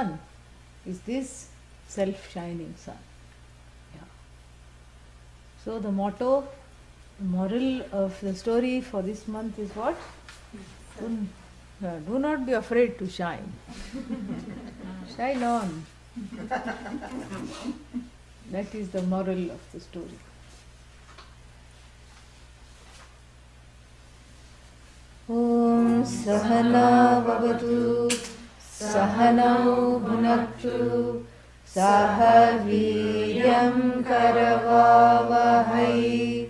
sun is this self-shining sun. Yeah. So the motto, the moral of the story for this month is what? Do not be afraid to shine. Shine on. That is the moral of the story. Om Sahana Bhavatu Sahanau Bhunaktu Saha Viryam Karavavahai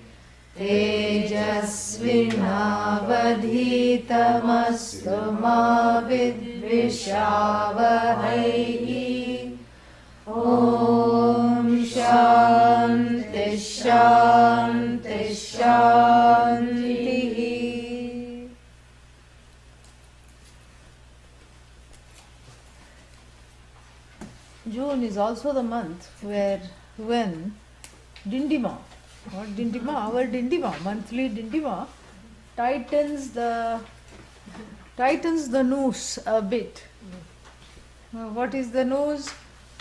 Tejasvinavadhitamastu ma vidvishavahai. Om Shanti Shanti Shanti. June is also the month when Dindima, our Dindima, monthly Dindima, tightens the noose a bit. What is the noose?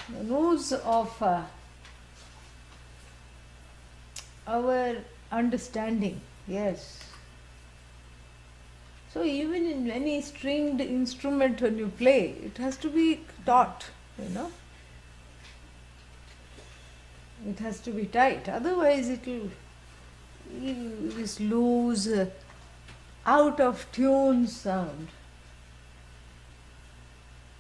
The noose of our understanding. Yes. So even in any stringed instrument when you play, it has to be taut, It has to be tight, otherwise it will this loose, out of tune sound.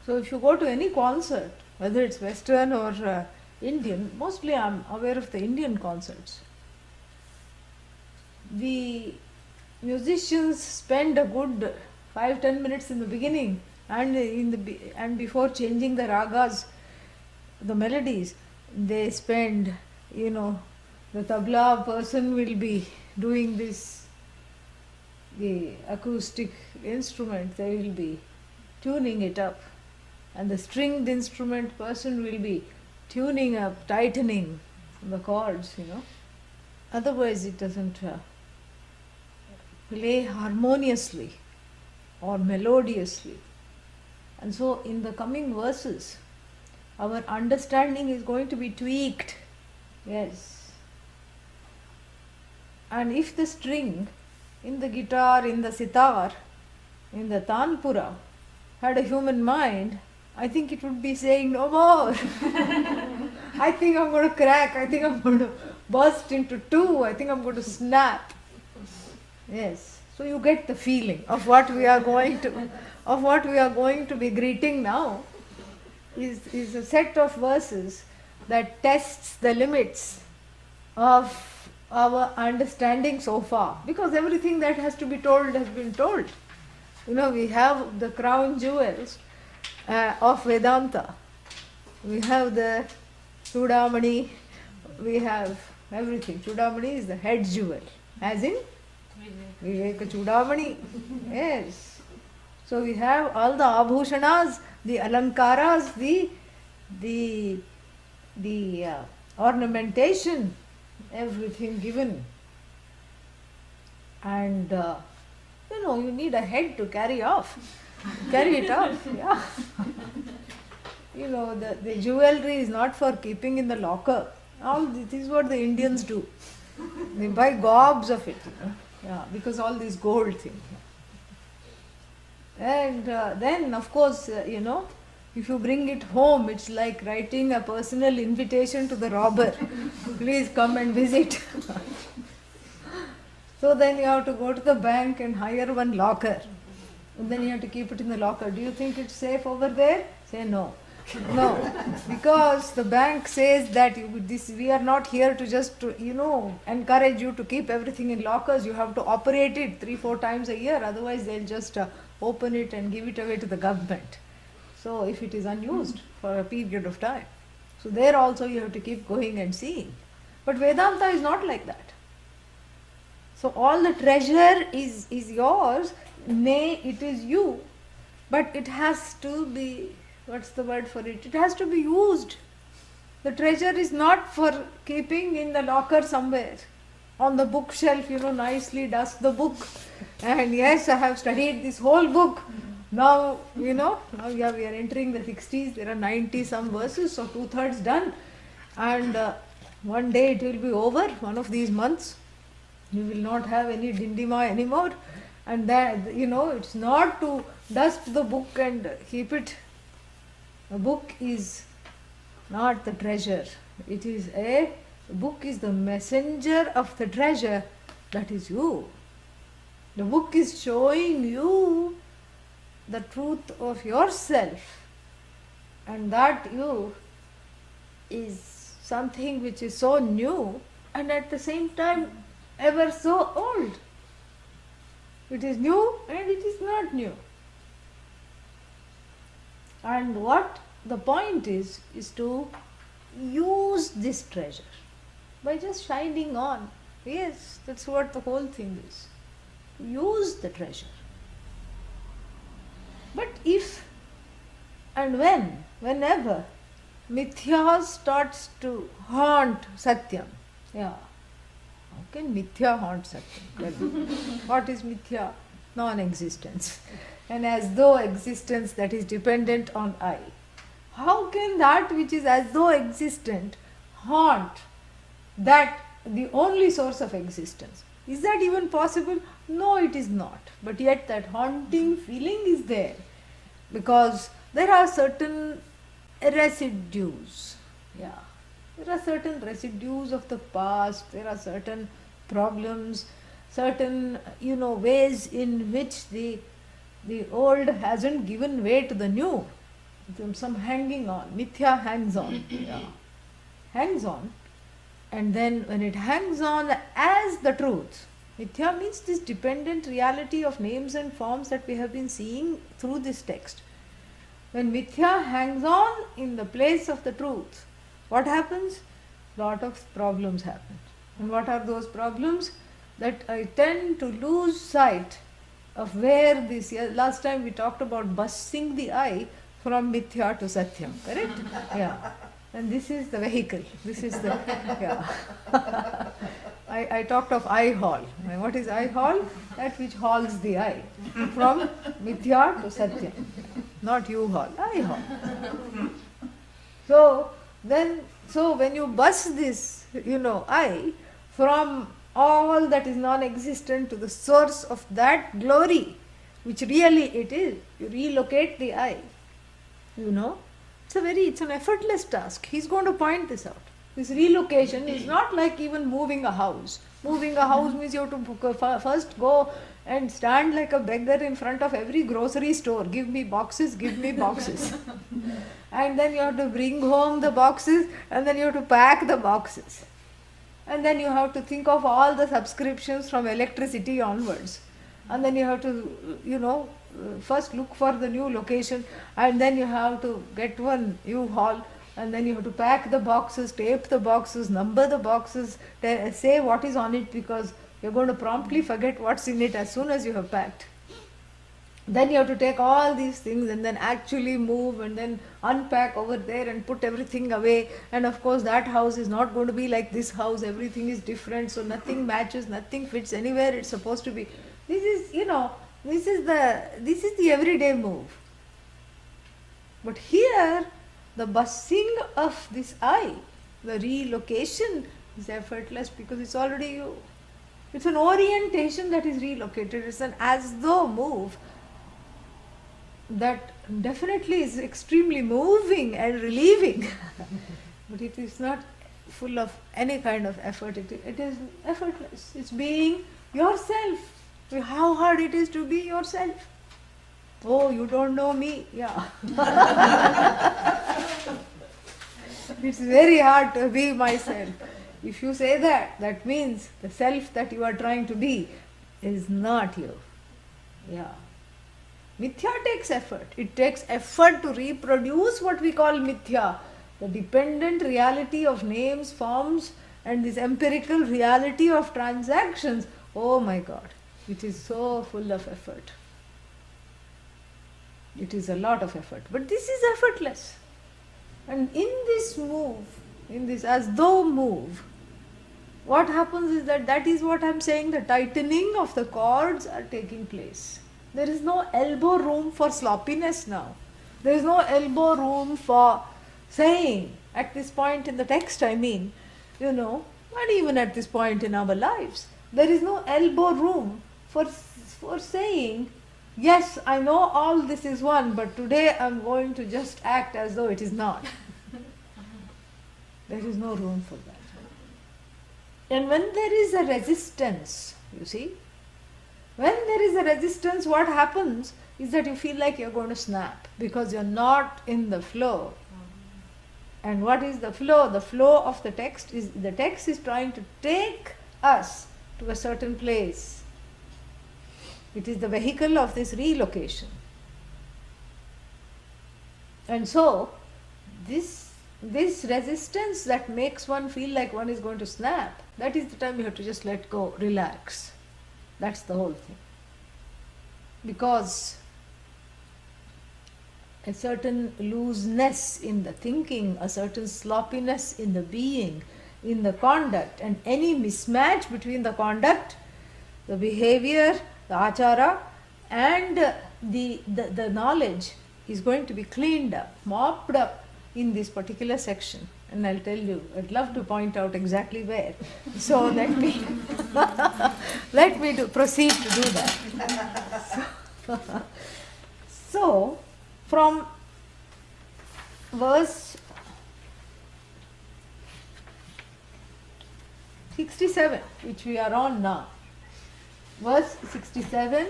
So if you go to any concert, whether it's Western or Indian, mostly I'm aware of the Indian concerts. The musicians spend a good 5-10 minutes in the beginning and before changing the ragas, the melodies. They spend, the tabla person will be doing this, the acoustic instrument, they will be tuning it up, and the stringed instrument person will be tuning up, tightening the chords, Otherwise it doesn't play harmoniously or melodiously. And so in the coming verses, our understanding is going to be tweaked. Yes. And if the string in the guitar, in the sitar, in the tanpura had a human mind, I think it would be saying no more. I think I'm going to crack. I think I'm going to burst into two. I think I'm going to snap. Yes. So you get the feeling of what we are going to be greeting now. Is a set of verses that tests the limits of our understanding so far, because everything that has to be told has been told. We have the crown jewels of Vedanta. We have the Chudamani, we have everything. Chudamani is the head jewel, as in Viveka Chudamani. Yes. So we have all the abhushanas, the alankaras, the ornamentation, everything given. And you need a head to carry it off. Yeah. The jewelry is not for keeping in the locker. All this is what the Indians do. They buy gobs of it, Yeah, because all this gold thing. And then, of course, if you bring it home, it's like writing a personal invitation to the robber. Please come and visit. So then you have to go to the bank and hire one locker. And then you have to keep it in the locker. Do you think it's safe over there? Say no. No, because the bank says that we are not here to just encourage you to keep everything in lockers. You have to operate it 3-4 times a year. Otherwise, they'll just open it and give it away to the government. So if it is unused for a period of time. So there also you have to keep going and seeing. But Vedanta is not like that. So all the treasure is yours, nay, it is you, but it has to be, what's the word for it? It has to be used. The treasure is not for keeping in the locker somewhere. On the bookshelf, nicely dust the book. And yes, I have studied this whole book. Now, now we are entering the 60s, there are 90 some verses, so 2/3 done. And one day it will be over, one of these months. You will not have any Dindima anymore. And that, it's not to dust the book and keep it. The book is not the treasure. The book is the messenger of the treasure, that is you. The book is showing you the truth of yourself, and that you is something which is so new and at the same time ever so old. It is new and it is not new. And what the point is to use this treasure by just shining on. Yes, that's what the whole thing is. Use the treasure. But if and whenever Mithya starts to haunt Satyam, how can Mithya haunt Satyam? Well, what is Mithya? Non-existence. And as though existence that is dependent on I. How can that which is as though existent haunt that the only source of existence? Is that even possible? No, it is not. But yet that haunting feeling is there, because there are certain residues. There are certain residues of the past, there are certain problems, certain ways in which the old hasn't given way to the new. Some hanging on. Mithya hangs on. Hangs on. And then when it hangs on as the truth, Mithya means this dependent reality of names and forms that we have been seeing through this text. When Mithya hangs on in the place of the truth, what happens? Lot of problems happen. And what are those problems? That I tend to lose sight of where this, last time we talked about busing the I from Mithya to Satyam, correct? And this is the vehicle. This is the, I talked of I haul. What is I haul? That which hauls the I from Mithya to Satyam. Not you haul, I haul. So when you bus this, I from all that is non-existent to the source of that glory, which really it is, you relocate the I. It's an effortless task. He's going to point this out. This relocation is not like even moving a house. Moving a house means you have to first go and stand like a beggar in front of every grocery store. Give me boxes, give me boxes. And then you have to bring home the boxes, and then you have to pack the boxes. And then you have to think of all the subscriptions from electricity onwards. And then you have to, first look for the new location, and then you have to get one U-Haul, and then you have to pack the boxes, tape the boxes, number the boxes, say what is on it, because you're going to promptly forget what's in it as soon as you have packed. Then you have to take all these things and then actually move and then unpack over there and put everything away. And of course that house is not going to be like this house, everything is different, so nothing matches, nothing fits anywhere it's supposed to be. This is, this is the everyday move. But here, the busing of this I, the relocation is effortless because it's already you. It's an orientation that is relocated. It's an as though move that definitely is extremely moving and relieving. But it is not full of any kind of effort. It is effortless. It's being yourself. How hard it is to be yourself. Oh, you don't know me. It's very hard to be myself. If you say that, that means the self that you are trying to be is not you. Mithya takes effort. It takes effort to reproduce what we call Mithya, the dependent reality of names, forms, and this empirical reality of transactions. Oh my God. It is so full of effort. It is a lot of effort. But this is effortless. And in this move, in this as though move, what happens is that is what I am saying, the tightening of the cords are taking place. There is no elbow room for sloppiness now. There is no elbow room for saying at this point in the text, I mean, and even at this point in our lives, there is no elbow room for saying, yes, I know all this is one, but today I'm going to just act as though it is not. There is no room for that. And when there is a resistance, you see, when there is a resistance, what happens is that you feel like you're going to snap because you're not in the flow. And what is the flow? The flow of the text is trying to take us to a certain place. It is the vehicle of this relocation. And so, this resistance that makes one feel like one is going to snap, that is the time you have to just let go, relax. That's the whole thing. Because a certain looseness in the thinking, a certain sloppiness in the being, in the conduct, and any mismatch between the conduct, the behavior, the achara, and the knowledge is going to be cleaned up, mopped up in this particular section. And I'll tell you, I'd love to point out exactly where. So let me proceed to do that. So from verse 67, which we are on now, verse 67,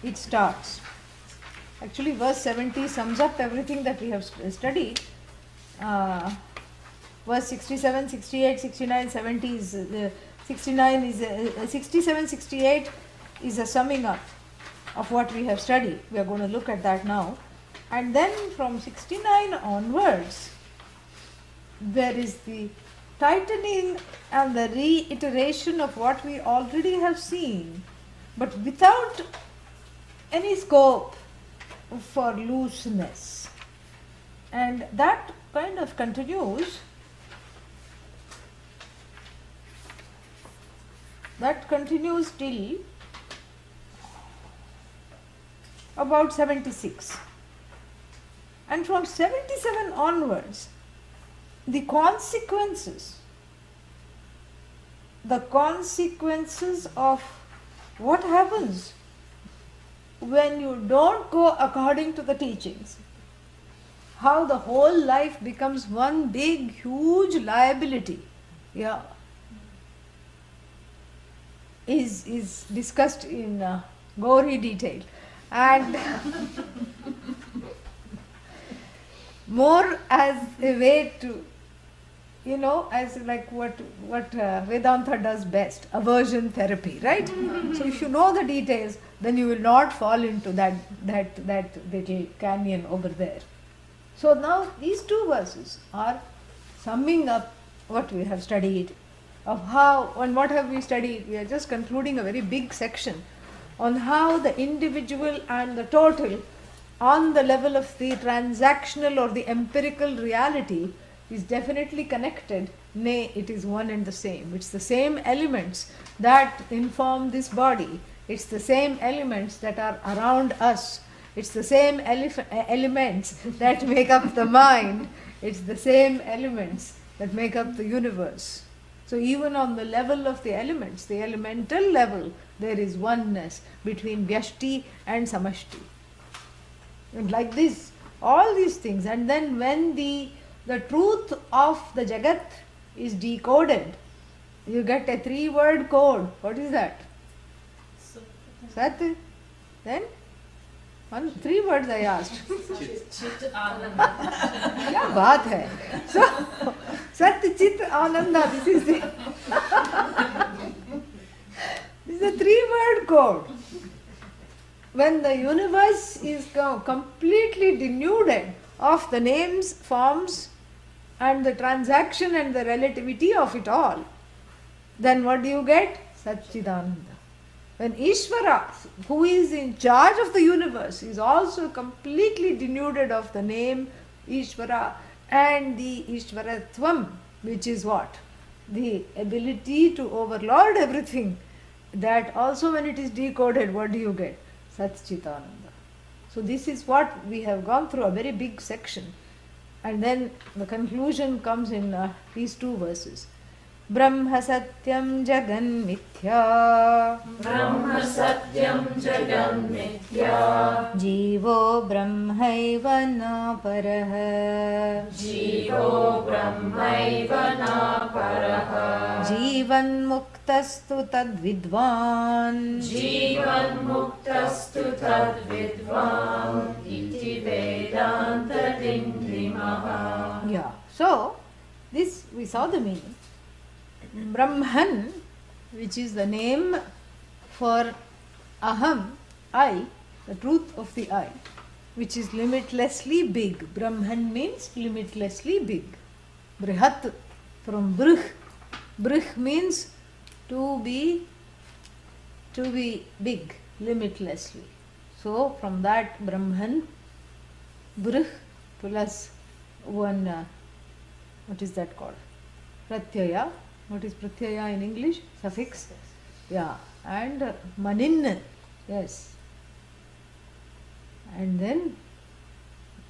it starts. Actually, verse 70 sums up everything that we have studied. Verse 67, 68, 69, 70 is 69 is 67, 68 is a summing up of what we have studied. We are going to look at that now. And then from 69 onwards, there is the tightening and the reiteration of what we already have seen, but without any scope for looseness. And that kind of continues. That continues till about 76. And from 77 onwards, the consequences of what happens when you don't go according to the teachings, how the whole life becomes one big, huge liability, is discussed in gory detail. And more as a way to, as like what Vedanta does best, aversion therapy, right? So if you know the details, then you will not fall into that little canyon over there. So now these two verses are summing up what we have studied, of how, and what have we studied? We are just concluding a very big section on how the individual and the total, on the level of the transactional or the empirical reality, is definitely connected. Nay, it is one and the same. It's the same elements that inform this body. It's the same elements that are around us. It's the same elements that make up the mind. It's the same elements that make up the universe. So even on the level of the elements, the elemental level, there is oneness between Vyashti and Samashti. And like this, all these things. And then when the truth of the Jagat is decoded, you get a 3-word code. What is that? Sat. Then 3 words I asked. Chit Ananda. Kya baat hai? So, Sat Chit Ananda, this is the 3-word code. When the universe is completely denuded of the names, forms, and the transaction and the relativity of it all, then what do you get? Satchidananda. When Ishvara, who is in charge of the universe, is also completely denuded of the name Ishvara and the Ishvaratvam, which is what? The ability to overlord everything that also when it is decoded, what do you get? Sat Chitananda. So this is what we have gone through, a very big section. And then the conclusion comes in these two verses. Brahma Satyam Jagan Mithya. Brahma Satyam Jagan Mithya. Jivo Brahmaiva na Paraha. Jivo Brahmaiva na Paraha. Jivan Muktastu Tad Vidvan. Jivan Muktastu Tad Vidvan. Iti Vedanta Dindima. Yeah. So, this we saw the meaning. Brahman, which is the name for Aham, I, the truth of the I, which is limitlessly big. Brahman means limitlessly big. Brihat, from Brih. Brih means to be big, limitlessly. So, from that Brahman, Brih plus one, what is that called? Pratyaya. What is pratyaya in English? Suffix. Yeah. And manin. Yes. And then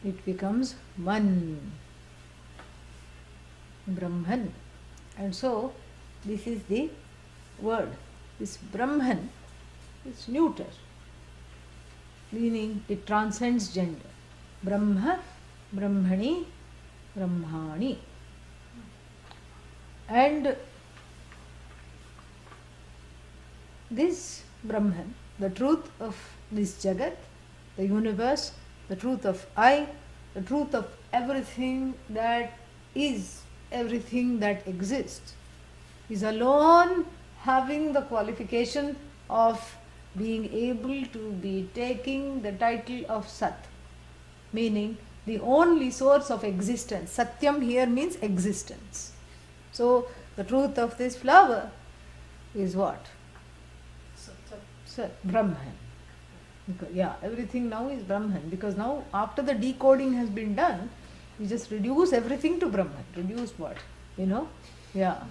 it becomes man. Brahman. And so this is the word. This Brahman is neuter, meaning it transcends gender. Brahma, Brahmani, Brahmani. And this Brahman, the truth of this Jagat, the universe, the truth of I, the truth of everything that is, everything that exists, is alone having the qualification of being able to be taking the title of Sat, meaning the only source of existence. Satyam here means existence. So, the truth of this flower is what? Sat, Brahman. Because, yeah, everything now is Brahman, because now after the decoding has been done, we just reduce everything to Brahman. Reduce what? Yeah.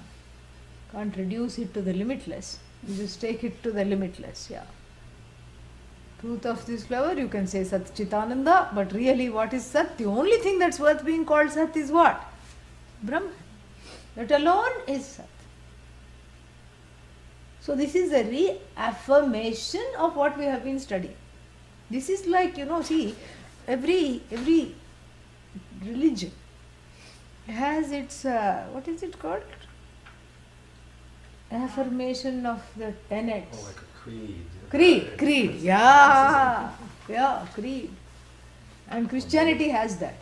Can't reduce it to the limitless. You just take it to the limitless, yeah. Truth of this flower, you can say Sat Chitananda, but really what is Sat? The only thing that's worth being called Sat is what? Brahman. That alone is Sat. So this is a reaffirmation of what we have been studying. This is like, see, every religion has its, what is it called? Affirmation of the tenets. Oh, like a creed. Creed, yeah, creed. And Christianity has that,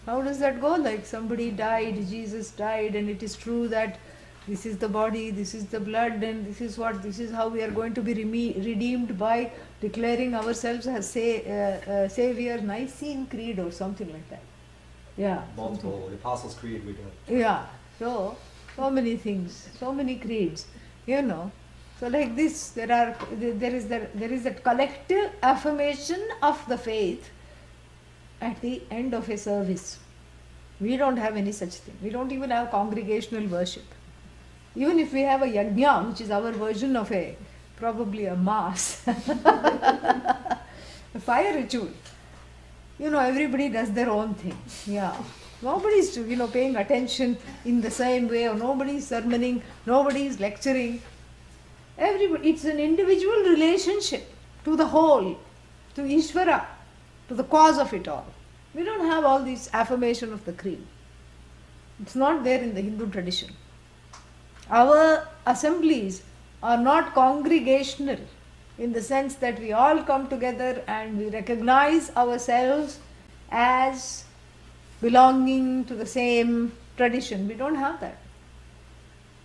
How does that go? Like somebody died, Jesus died, and it is true that this is the body, this is the blood, and this is how we are going to be redeemed by declaring ourselves as Savior, Nicene Creed or something like that. Yeah. Multiple, the Apostles' Creed we got. Yeah. So many things, so many creeds, So like this, there is that collective affirmation of the faith at the end of a service. We don't have any such thing. We don't even have congregational worship. Even if we have a yajna, which is our version of probably a mass, a fire ritual, everybody does their own thing. Yeah. Nobody is, paying attention in the same way, or nobody is sermoning, nobody is lecturing. Everybody, it's an individual relationship to the whole, to Ishvara, to the cause of it all. We don't have all this affirmation of the creed. It's not there in the Hindu tradition. Our assemblies are not congregational in the sense that we all come together and we recognize ourselves as belonging to the same tradition. We don't have that.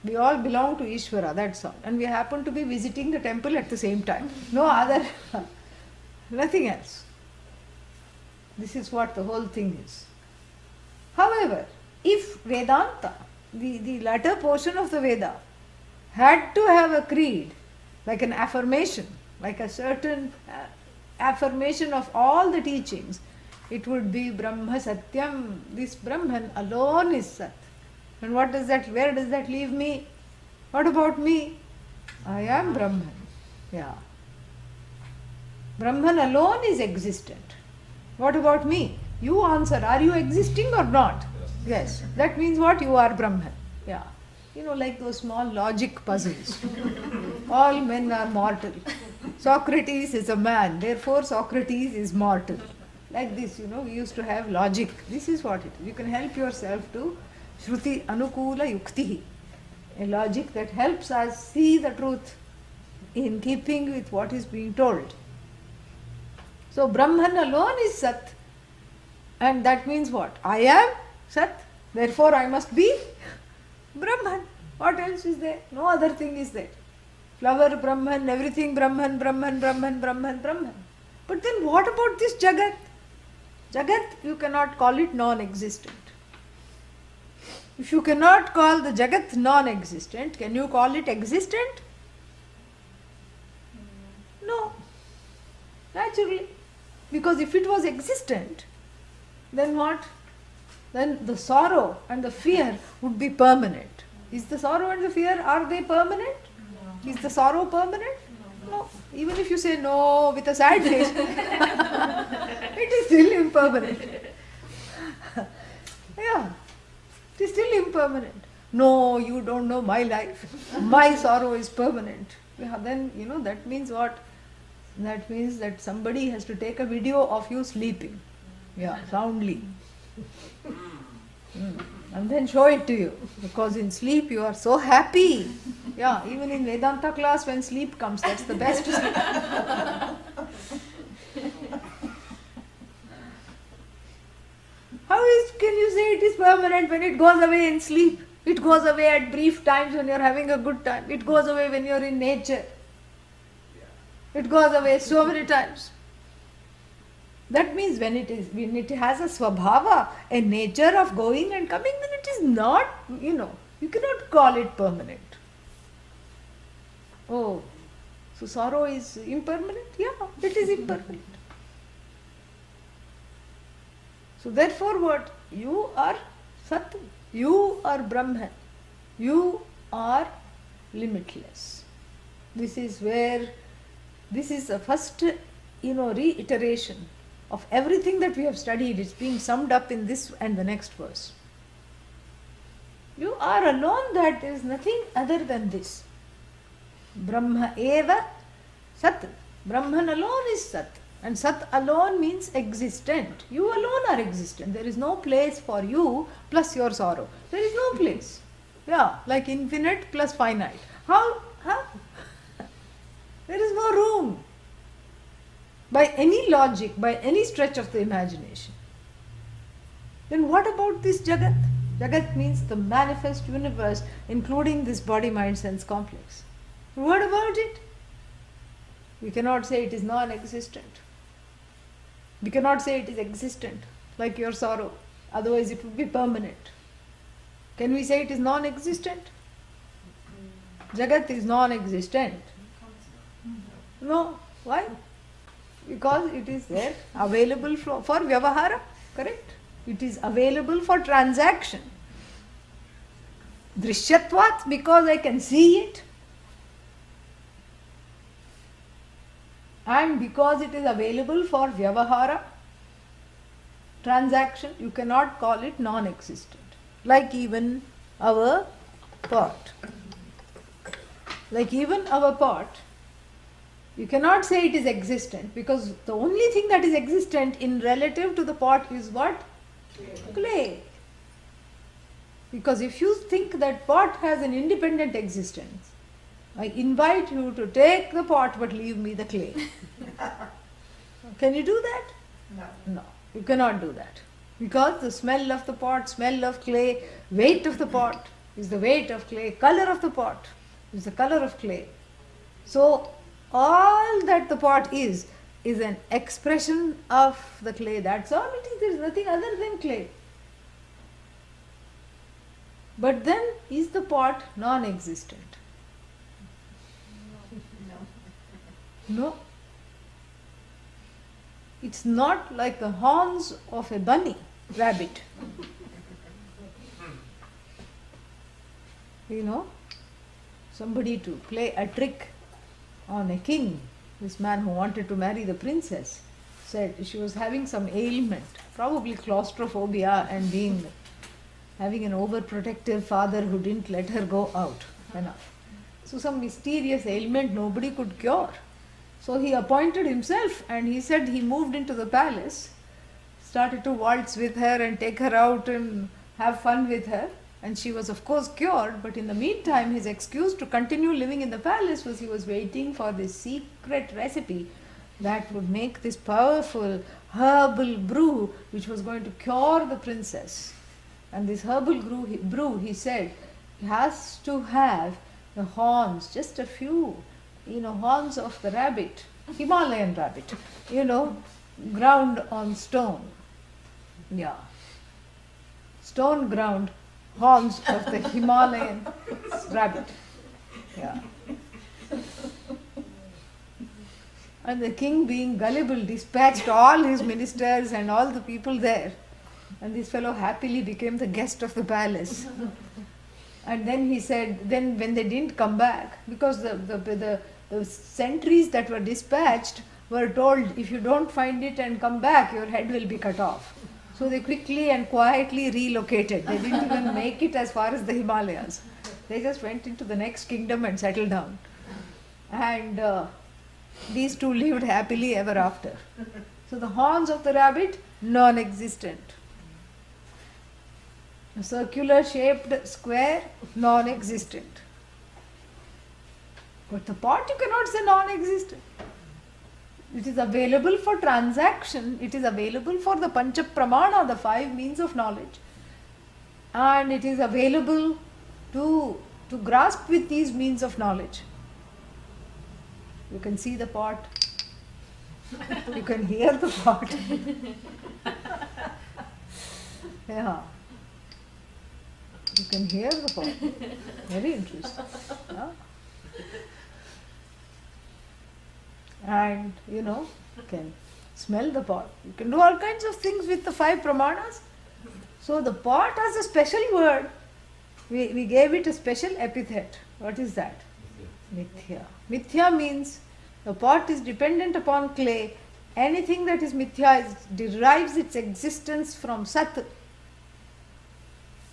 We all belong to Ishvara, that's all. And we happen to be visiting the temple at the same time. No other, nothing else. This is what the whole thing is. However, if Vedanta, the latter portion of the Veda, had to have a creed, like an affirmation, like a certain affirmation of all the teachings, it would be Brahma Satyam. This Brahman alone is Sat. And where does that leave me? What about me? I am Brahman. Yeah. Brahman alone is existent. What about me? You answer, are you existing or not? Yes. That means what? You are Brahman. Yeah. Like those small logic puzzles. All men are mortal. Socrates is a man, therefore Socrates is mortal. Like this, we used to have logic. This is what it is. You can help yourself to Shruti Anukula Yuktihi, a logic that helps us see the truth in keeping with what is being told. So Brahman alone is Sat, and that means what? I am Sat, therefore I must be Brahman. What else is there? No other thing is there. Flower Brahman, everything Brahman, Brahman, Brahman, Brahman, Brahman. But then what about this Jagat? Jagat, you cannot call it non-existent. If you cannot call the Jagat non-existent, can you call it existent? No. Naturally. Because if it was existent, then what? Then the sorrow and the fear would be permanent. Is the sorrow and the fear, are they permanent? No. Is the sorrow permanent? No. Even if you say no with a sad face, it is still impermanent. Yeah. It is still impermanent. No, you don't know my life. My sorrow is permanent. Yeah, then, that means what? That means that somebody has to take a video of you sleeping. Yeah, soundly. And then show it to you. Because in sleep you are so happy. Yeah, even in Vedanta class when sleep comes, that's the best sleep. Can you say it is permanent when it goes away in sleep? It goes away at brief times when you are having a good time. It goes away when you are in nature. It goes away so many times. That means when it has a swabhava, a nature of going and coming, then it is not, you cannot call it permanent. Oh, so sorrow is impermanent? Yeah, it is impermanent. So therefore what? You are Sat, you are Brahman, you are limitless. This is the first, reiteration of everything that we have studied. It's being summed up in this and the next verse. You are alone, that is nothing other than this. Brahma eva Sat. Brahman alone is Sat. And Sat alone means existent. You alone are existent. There is no place for you plus your sorrow. There is no place. Yeah, like infinite plus finite. How? There is no room. By any logic, by any stretch of the imagination. Then what about this Jagat? Jagat means the manifest universe, including this body, mind, sense complex. What about it? We cannot say it is non-existent. We cannot say it is existent, like your sorrow. Otherwise it would be permanent. Can we say it is non-existent? Jagat is non-existent. No. Why? Because it is there, available for vyavahara, correct? It is available for transaction. Drishyatvat, because I can see it. And because it is available for vyavahara, transaction, you cannot call it non-existent. Like even our pot. You cannot say it is existent, because the only thing that is existent in relative to the pot is what? Clay. Because if you think that pot has an independent existence, I invite you to take the pot but leave me the clay. Can you do that? No, you cannot do that. Because the smell of the pot, smell of clay, weight of the pot is the weight of clay, color of the pot is the color of clay. So all that the pot is an expression of the clay. That's all it is. There is nothing other than clay. But then, is the pot non-existent? No. It's not like the horns of a bunny rabbit. somebody to play a trick on a king. This man who wanted to marry the princess said she was having some ailment, probably claustrophobia and having an overprotective father who didn't let her go out enough. So some mysterious ailment nobody could cure. So he appointed himself, and he said he moved into the palace, started to waltz with her and take her out and have fun with her. And she was of course cured, but in the meantime his excuse to continue living in the palace was he was waiting for this secret recipe that would make this powerful herbal brew which was going to cure the princess. And this herbal brew, he said, has to have the horns, just a few, horns of the rabbit, Himalayan rabbit, ground on stone. Yeah. Stone ground horns of the Himalayan rabbit. Yeah. And the king, being gullible, dispatched all his ministers and all the people there. And this fellow happily became the guest of the palace. And then he said, then when they didn't come back, because the sentries that were dispatched were told, if you don't find it and come back, your head will be cut off. So they quickly and quietly relocated. They didn't even make it as far as the Himalayas. They just went into the next kingdom and settled down. And these two lived happily ever after. So the horns of the rabbit, non-existent. A circular shaped square, non-existent. But the pot you cannot say non-existent. It is available for transaction, it is available for the Pancha Pramana, the 5 means of knowledge. And it is available to grasp with these means of knowledge. You can see the pot, you can hear the pot. Yeah. You can hear the pot. Very interesting. Yeah. And you can smell the pot. You can do all kinds of things with the 5 pramanas. So the pot has a special word. We gave it a special epithet. What is that? Mithya. Mithya means the pot is dependent upon clay. Anything that is mithya derives its existence from Sat.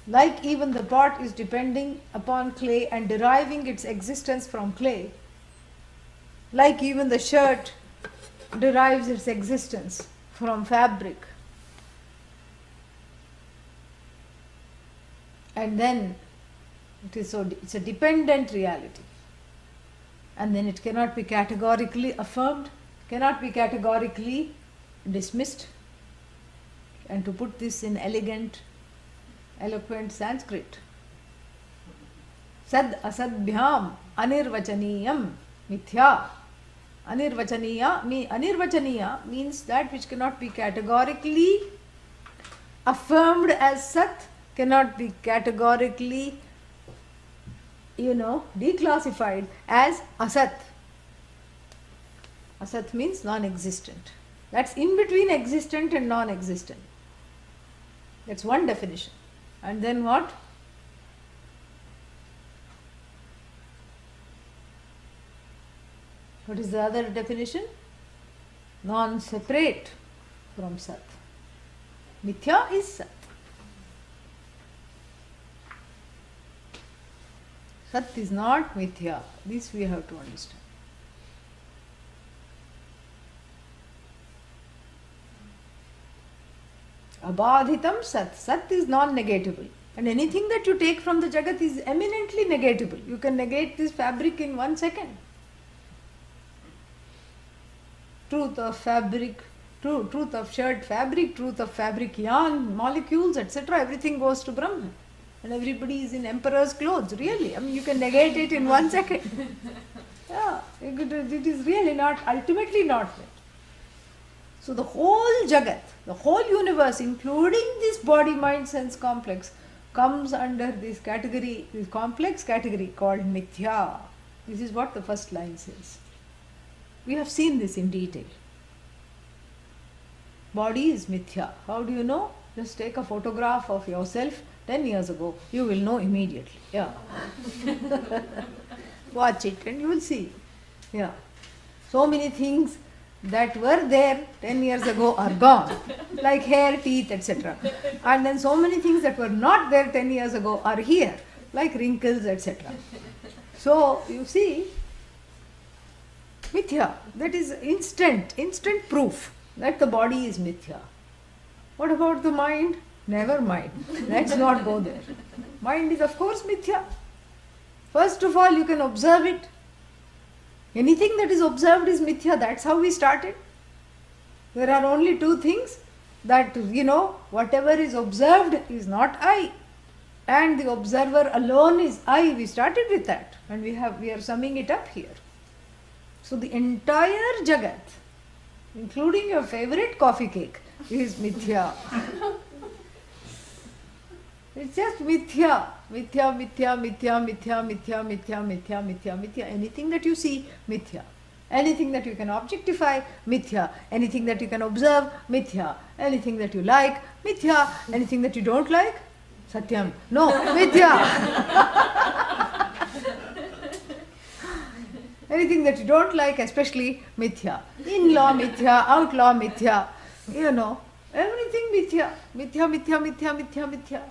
Like even the pot is depending upon clay and deriving its existence from clay. Like even the shirt derives its existence from fabric. And then it's a dependent reality. And then it cannot be categorically affirmed, cannot be categorically dismissed. And to put this in elegant, eloquent Sanskrit, Sad asadbhyam anirvachaniyam mithya. Anirvachaniya means that which cannot be categorically affirmed as Sat, cannot be categorically declassified as Asat. Asat means non-existent. That's in between existent and non-existent. That's one definition. And then what? What is the other definition? Non-separate from Sat. Mithya is Sat. Sat is not Mithya. This we have to understand. Abadhitam Sat. Sat is non-negatable. And anything that you take from the Jagat is eminently negatable. You can negate this fabric in 1 second. Truth of fabric, truth of shirt fabric, truth of fabric yarn, molecules, etc. Everything goes to Brahman. And everybody is in emperor's clothes, really. I mean, you can negate it in 1 second. Yeah, it is really not, ultimately not that. So the whole Jagat, the whole universe, including this body, mind, sense complex, comes under this category, this complex category called Mithya. This is what the first line says. We have seen this in detail. Body is Mithya. How do you know? Just take a photograph of yourself 10 years ago. You will know immediately. Yeah. Watch it and you will see. Yeah. So many things that were there 10 years ago are gone, like hair, teeth, etc. And then so many things that were not there 10 years ago are here, like wrinkles, etc. So you see, mithya, that is instant proof that the body is mithya. What about the mind? Never mind. Let's not go there. Mind is of course mithya. First of all, you can observe it. Anything that is observed is mithya. That's how we started. There are only two things that, whatever is observed is not I. And the observer alone is I. We started with that. And we are summing it up here. So the entire Jagat, including your favorite coffee cake, is mithya. It's just mithya. Mithya, mithya, mithya, mithya, mithya, mithya, mithya, mithya, mithya. Anything that you see, mithya. Anything that you can objectify, mithya. Anything that you can observe, mithya. Anything that you like, mithya. Anything that you don't like, satyam. No, mithya. Anything that you don't like, especially mithya. In-law mithya, out-law mithya. Everything mithya. Mithya, mithya, mithya, mithya, mithya.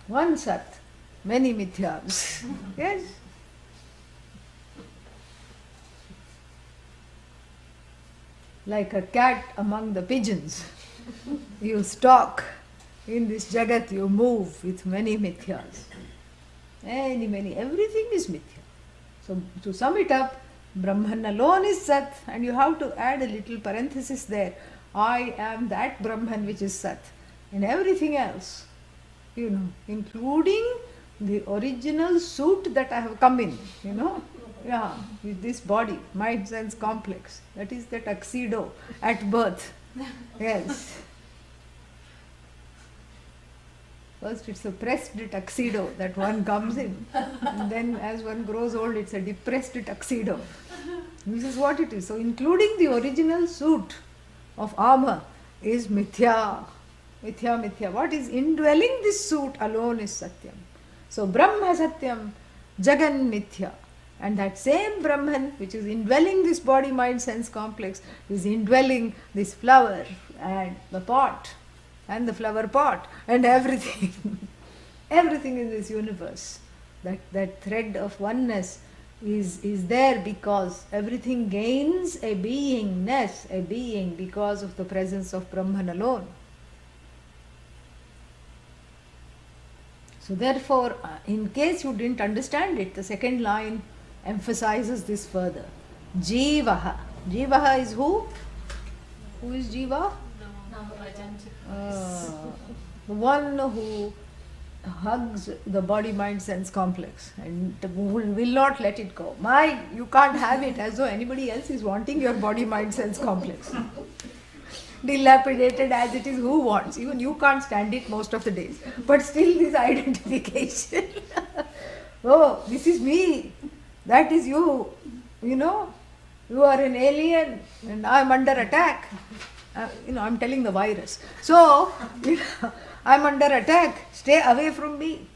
One sat, many mithyas. Yes. Like a cat among the pigeons. You stalk in this jagat, you move with many mithyas. Many, everything is mithya. So to sum it up, Brahman alone is Sat, and you have to add a little parenthesis there. I am that Brahman which is Sat. And everything else, including the original suit that I have come in, with this body, mind, sense, complex. That is the tuxedo at birth. Yes. First it's a pressed tuxedo that one comes in, and then as one grows old it's a depressed tuxedo. This is what it is. So including the original suit of armor is mithya. Mithya, mithya. What is indwelling this suit alone is Satyam. So Brahma Satyam, Jagan Mithya. And that same Brahman which is indwelling this body, mind, sense complex is indwelling this flower and the pot and the flower pot and everything. Everything in this universe. That thread of oneness is there because everything gains a beingness, a being because of the presence of Brahman alone. So therefore, in case you didn't understand it, the second line emphasizes this further. Jivaha. Jivaha is who? Who is Jiva? The one who hugs the body, mind, sense complex and will not let it go. You can't have it, as though anybody else is wanting your body, mind, sense complex. Dilapidated as it is, who wants? Even you can't stand it most of the days. But still this identification. Oh, this is me. That is you. You are an alien and I am under attack. I'm telling the virus. So, I am under attack. Stay away from me.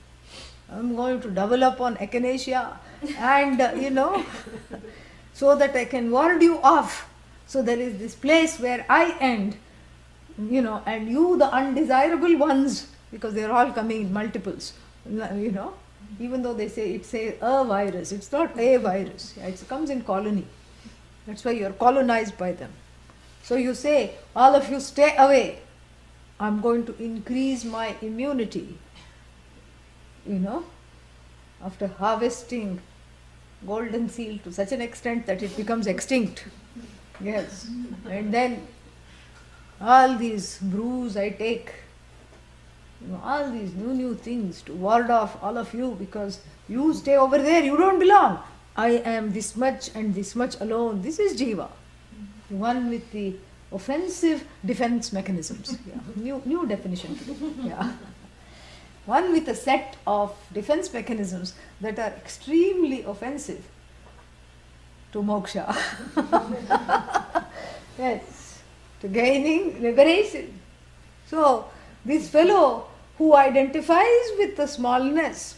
I am going to develop on echinacea and, so that I can ward you off. So there is this place where I end, and you, the undesirable ones, because they are all coming in multiples, even though they say it's a virus, it's not a virus, it comes in colony. That's why you are colonized by them. So you say, all of you stay away. I'm going to increase my immunity, after harvesting golden seal to such an extent that it becomes extinct. Yes, and then all these brews I take, all these new things to ward off all of you because you stay over there, you don't belong. I am this much and this much alone. This is Jiva, the one with the offensive defense mechanisms. Yeah. New definition to do. Yeah. One with a set of defense mechanisms that are extremely offensive to moksha. Yes, to gaining liberation. So, this fellow who identifies with the smallness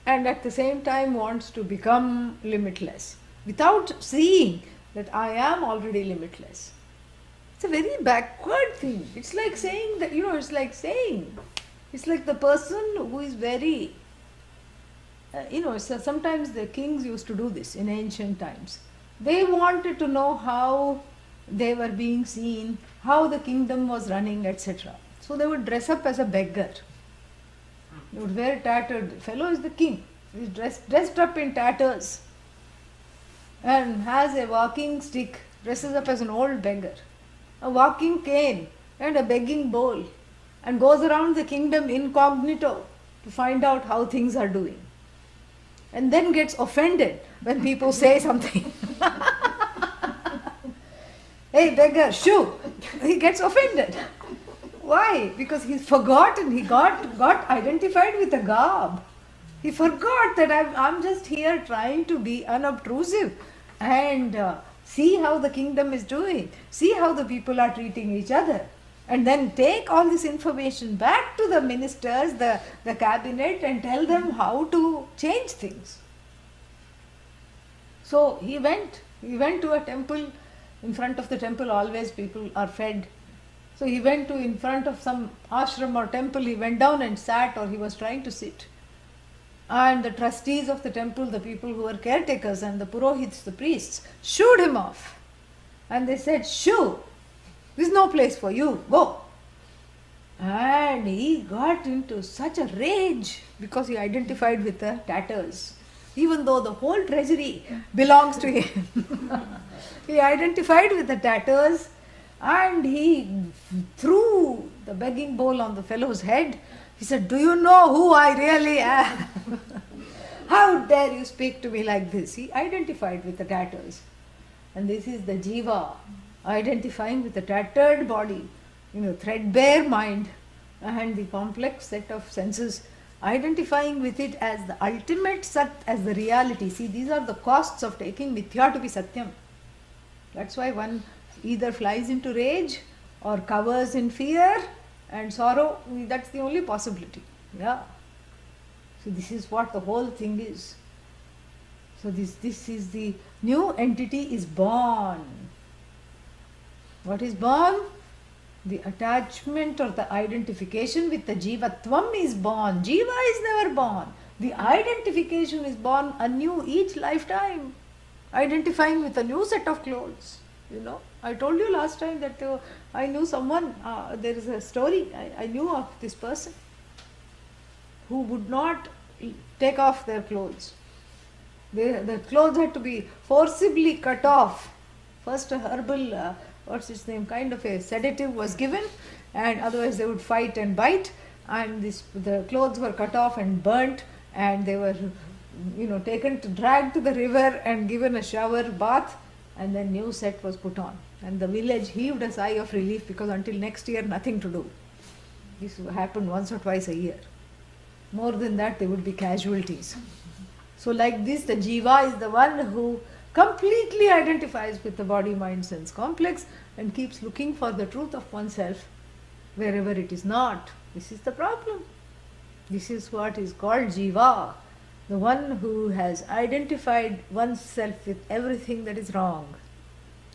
and at the same time wants to become limitless without seeing that I am already limitless. It's a very backward thing. It's like saying that, it's like the person who is very, so sometimes the kings used to do this in ancient times. They wanted to know how they were being seen, how the kingdom was running, etc. So they would dress up as a beggar. They would wear tattered. The fellow is the king. He is dressed up in tatters and has a walking stick, dresses up as an old beggar, a walking cane and a begging bowl, and goes around the kingdom incognito to find out how things are doing. And then gets offended when people say something. Hey beggar, shoo! He gets offended. Why? Because he's forgotten. He got identified with a garb. He forgot that I'm just here trying to be unobtrusive and see how the kingdom is doing, see how the people are treating each other, and then take all this information back to the ministers, the cabinet, and tell them how to change things. So he went to a temple. In front of the temple always people are fed. So he went to in front of some ashram or temple, he went down and sat, or he was trying to sit. And the trustees of the temple, the people who were caretakers, and the purohits, the priests, shooed him off. And they said, shoo, this is no place for you, go. And he got into such a rage because he identified with the tatters. Even though the whole treasury belongs to him. He identified with the tatters and he threw the begging bowl on the fellow's head. He said, do you know who I really am? How dare you speak to me like this? He identified with the tatters. And this is the jiva, identifying with the tattered body, threadbare mind and the complex set of senses, identifying with it as the ultimate sat, as the reality. See, these are the costs of taking mithya to be satyam. That's why one either flies into rage or covers in fear and sorrow. That's the only possibility. Yeah. So this is what the whole thing is. So this is the new entity is born. What is born? The attachment or the identification with the jivatvam is born. Jiva is never born. The identification is born anew each lifetime. Identifying with a new set of clothes. I told you last time that I knew someone, there is a story, I knew of this person who would not take off their clothes. The clothes had to be forcibly cut off. First a herbal, kind of a sedative was given, and otherwise they would fight and bite, and the clothes were cut off and burnt, and they were dragged to the river and given a shower bath, and then new set was put on. And the village heaved a sigh of relief because until next year nothing to do. This happened once or twice a year. More than that there would be casualties. So like this, the jiva is the one who completely identifies with the body, mind, sense complex and keeps looking for the truth of oneself wherever it is not. This is the problem. This is what is called jiva. The one who has identified oneself with everything that is wrong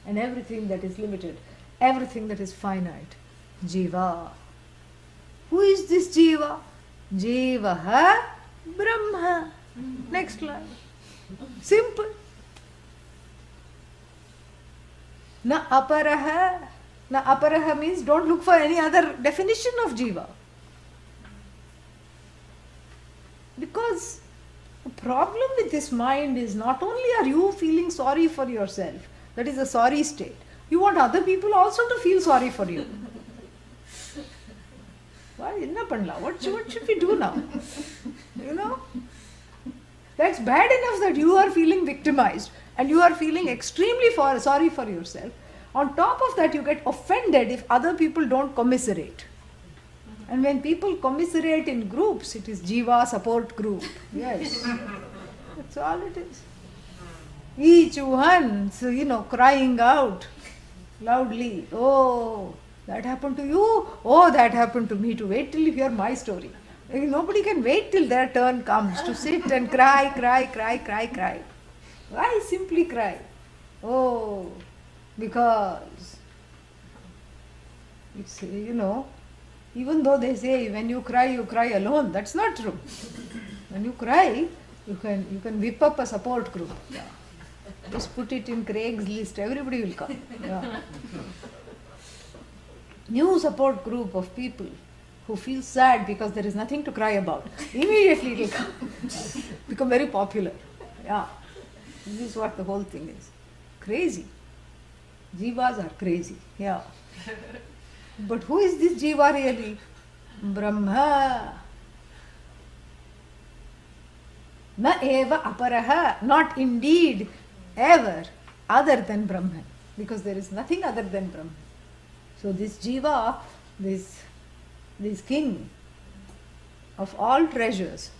and everything that is limited, everything that is finite. Jiva. Who is this jiva? Jivaha Brahma. Next line. Simple. Na aparaha. Na aparaha means don't look for any other definition of jiva. Because the problem with this mind is not only are you feeling sorry for yourself, that is a sorry state, you want other people also to feel sorry for you. Why? What should we do now? That's bad enough that you are feeling victimized and you are feeling extremely sorry for yourself. On top of that, you get offended if other people don't commiserate. And when people commiserate in groups, it is jiva support group. Yes. That's all it is. Each one, crying out loudly, oh, that happened to you, oh, that happened to me too. Wait till you hear my story. Nobody can wait till their turn comes to sit and cry, cry, cry, cry, cry. Why simply cry? Oh, because it's, even though they say when you cry alone, that's not true. When you cry, you can whip up a support group. Yeah. Just put it in Craig's list, everybody will come. Yeah. New support group of people who feel sad because there is nothing to cry about. Immediately it will come. Become very popular. Yeah. This is what the whole thing is. Crazy. Jivas are crazy. Yeah. But who is this Jiva really? Brahma. Na eva aparaha. Not indeed ever other than Brahman. Because there is nothing other than Brahman. So this Jiva, this king of all treasures,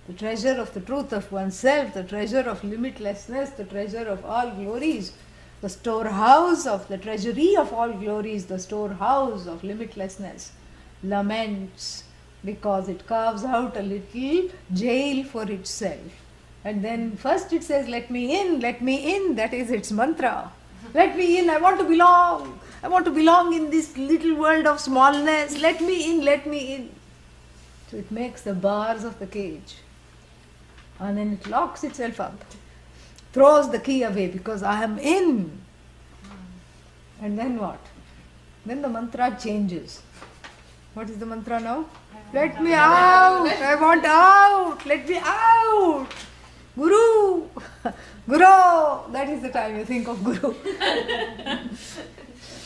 the treasure of the truth of oneself, the treasure of limitlessness, the treasure of all glories, the storehouse of the treasury of all glories, the storehouse of limitlessness, laments because it carves out a little jail for itself. And then first it says, let me in, that is its mantra. Let me in, I want to belong. I want to belong in this little world of smallness. Let me in, let me in. So it makes the bars of the cage. And then it locks itself up. Throws the key away because I am in. And then what? Then the mantra changes. What is the mantra now? Let me out. I want out. Let me out. Guru. Guru. That is the time you think of Guru.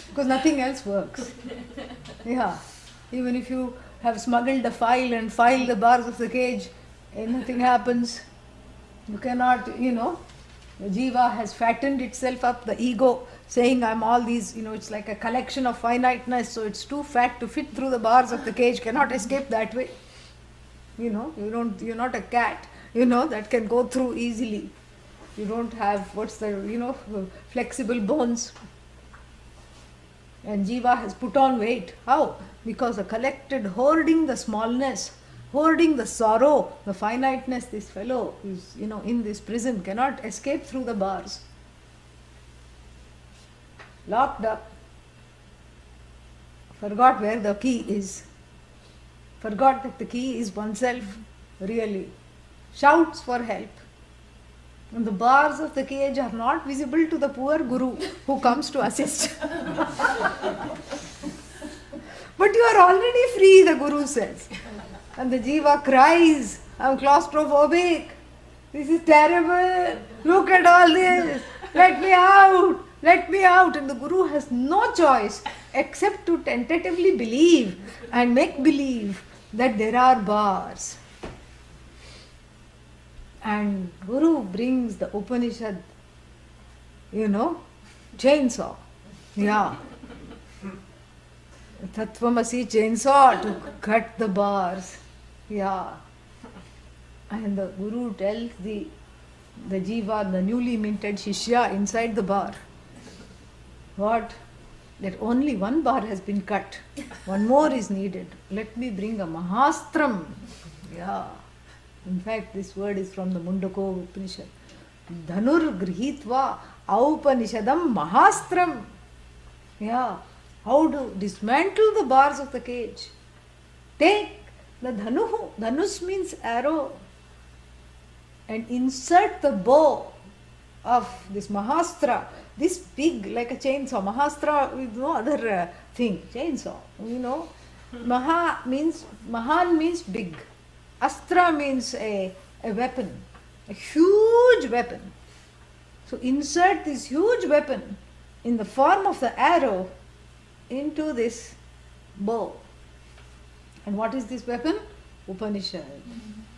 Because nothing else works. Yeah. Even if you have smuggled a file and filed the bars of the cage, and nothing happens. You cannot, the Jiva has fattened itself up, the ego, saying I'm all these, it's like a collection of finiteness, so it's too fat to fit through the bars of the cage, cannot escape that way. You're not a cat, that can go through easily. You don't have, flexible bones. And Jiva has put on weight. How? Because a collected hoarding the smallness, hoarding the sorrow, the finiteness, this fellow is, in this prison, cannot escape through the bars. Locked up. Forgot where the key is. Forgot that the key is oneself, really. Shouts for help. And the bars of the cage are not visible to the poor guru who comes to assist. But you are already free, the guru says. And the Jiva cries, I'm claustrophobic. This is terrible. Look at all this. Let me out. Let me out. And the guru has no choice except to tentatively believe and make believe that there are bars. And Guru brings the Upanishad, chainsaw. Yeah. Tattvamasi chainsaw to cut the bars. Yeah. And the Guru tells the Jiva, the newly minted Shishya inside the bar, what? That only one bar has been cut. One more is needed. Let me bring a Mahastram. Yeah. In fact, this word is from the Mundaka Upanishad. Dhanur grihitva aupanishadam mahastram. Yeah. How to dismantle the bars of the cage. Take the dhanuhu. Dhanus means arrow. And insert the bow of this mahastra. This big, like a chainsaw. Mahastra with no other thing. Chainsaw. Mahan means big. Astra means a weapon, a huge weapon. So insert this huge weapon in the form of the arrow into this bow. And what is this weapon? Upanishad.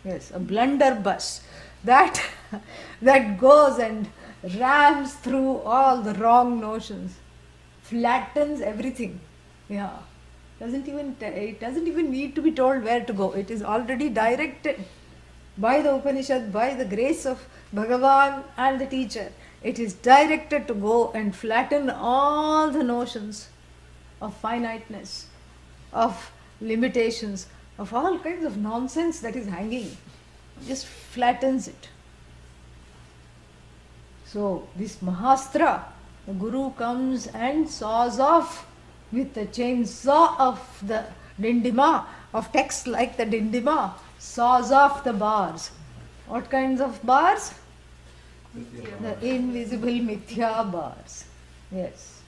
Yes, a blunderbuss that goes and rams through all the wrong notions, flattens everything. Yeah. It doesn't even need to be told where to go. It is already directed by the Upanishad, by the grace of Bhagavan and the teacher. It is directed to go and flatten all the notions of finiteness, of limitations, of all kinds of nonsense that is hanging. Just flattens it. So this Mahastra, the Guru comes and saws off with the chainsaw of the Dindima, of text like the Dindima, saws off the bars. What kinds of bars? The invisible mithya bars. Yes.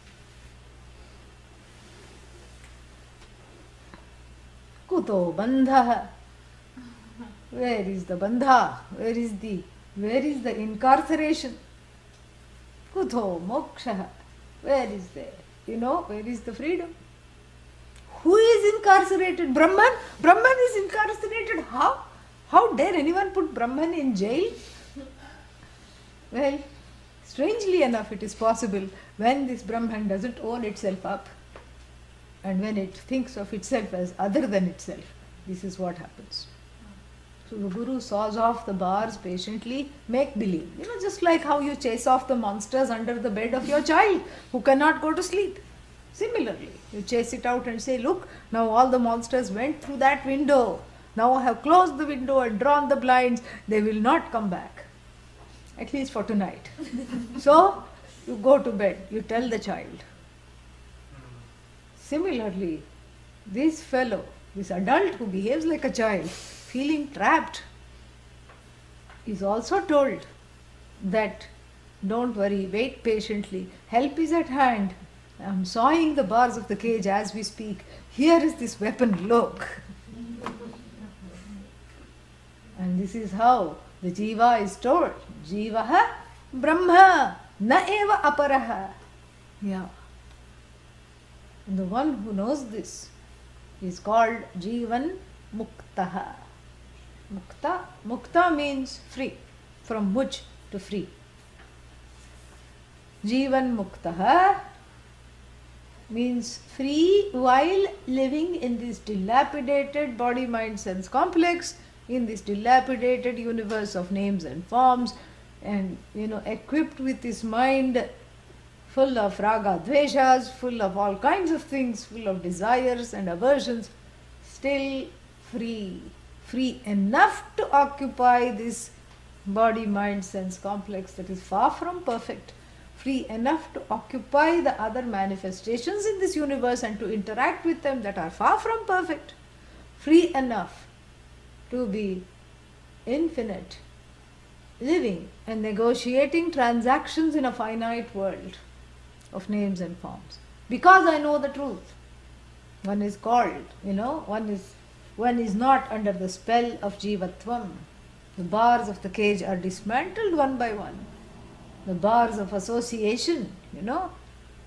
Kuto bandha. Where is the bandha? Where is the incarceration? Kuto moksha. Where is there? Where is the freedom? Who is incarcerated? Brahman? Brahman is incarcerated. How? How dare anyone put Brahman in jail? Well, strangely enough, it is possible when this Brahman doesn't own itself up and when it thinks of itself as other than itself. This is what happens. So the Guru saws off the bars patiently, make believe. Just like how you chase off the monsters under the bed of your child who cannot go to sleep. Similarly, you chase it out and say, look, now all the monsters went through that window. Now I have closed the window and drawn the blinds. They will not come back. At least for tonight. So, you go to bed, you tell the child. Similarly, this fellow, this adult who behaves like a child, feeling trapped, is also told that don't worry, wait patiently, help is at hand. I am sawing the bars of the cage as we speak. Here is this weapon, look. And this is how the Jiva is told. Jivaha Brahma na eva aparaha. Yeah. And the one who knows this is called Jivan Muktaha. Mukta means free. From muj to free. Jivan Muktaha means free while living in this dilapidated body, mind, sense complex, in this dilapidated universe of names and forms, and equipped with this mind full of raga dveshas, full of all kinds of things, full of desires and aversions, still free enough to occupy this body, mind, sense complex that is far from perfect, free enough to occupy the other manifestations in this universe and to interact with them that are far from perfect, free enough to be infinite, living and negotiating transactions in a finite world of names and forms. Because I know the truth. One is called, one is not under the spell of Jivatvam. The bars of the cage are dismantled one by one. The bars of association,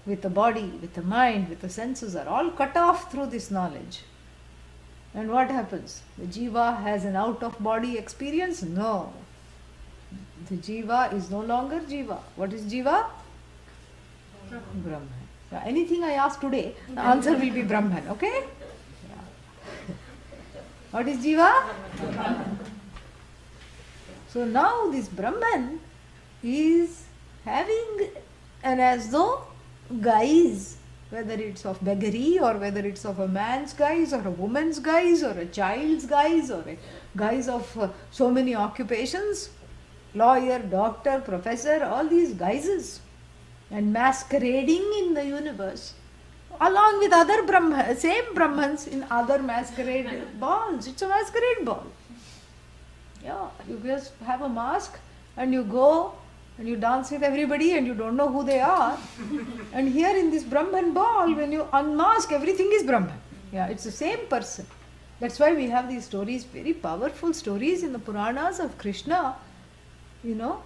with the body, with the mind, with the senses are all cut off through this knowledge. And what happens? The Jiva has an out-of-body experience? No. The Jiva is no longer Jiva. What is Jiva? Brahman. Yeah, anything I ask today, the answer will be Brahman, okay? Yeah. What is Jiva? Brahman. So now this Brahman is having an as though guise, whether it's of beggary or whether it's of a man's guise or a woman's guise or a child's guise or a guise of so many occupations, lawyer, doctor, professor, all these guises, and masquerading in the universe along with other same Brahmans in other masquerade balls. It's a masquerade ball. Yeah, you just have a mask and you go and you dance with everybody and you don't know who they are. And here in this Brahman ball, when you unmask, everything is Brahman. Yeah, it's the same person. That's why we have these stories, very powerful stories in the Puranas of Krishna. The